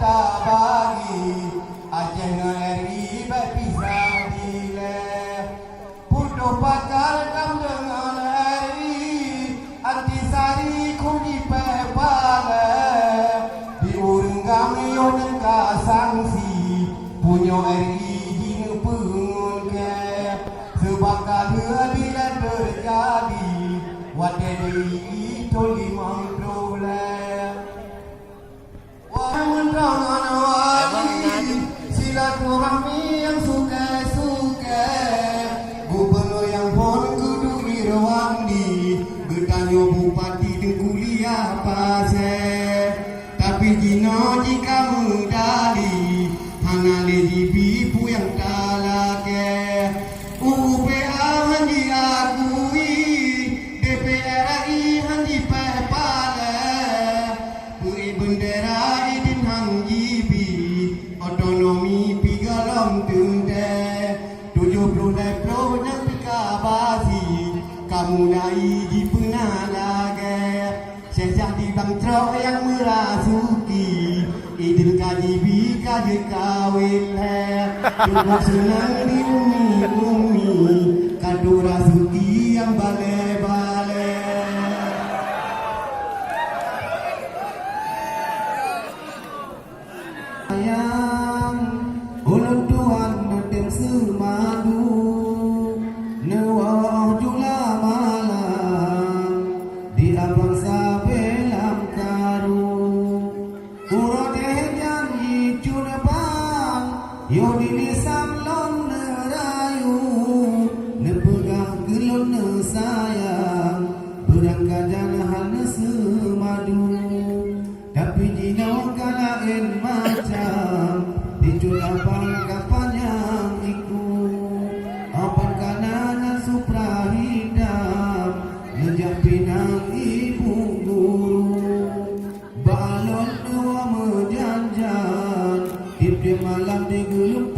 tak bagi Aceh dengan RI berpisah bila Putus pakar kam dengan RI Antisari kuni pepala Di urung kami yang sanksi Punya RI jina pengun ke Sebab kalau bila terjadi Wadah diri itu 50 Menerangan wali silaturahmi yang suka-suka Gubernur yang pun kudu Irwandi Bertanya bupati dan kuliah pasal Tapi jino jika medali Hana LGB pu yang tak lagi UPA han diakui DPR RI han dipepala Beri bendera Otonomi pigalom tunde 70 lepro yang pikabasi Kamu nai di pernah lagi Sejak di bang trok yang merasuki Idul kajibi kaje kawin le Tunggu senang di umi Kado rasuki yang bale-bale Ulun Tuhan nadem semadu Nawah jula malam Di abang sabelam karu Urode janji cunabang Yodi nisam lon nerayu Nepegah gelon nesayang Berangkat janahan semadu Tapi jino kalain macam Dicul abang kapan yang ikut Apan kanan supra hidam Nejak pinang ibu guru Balon dua menjanjan Dip di malam di gulung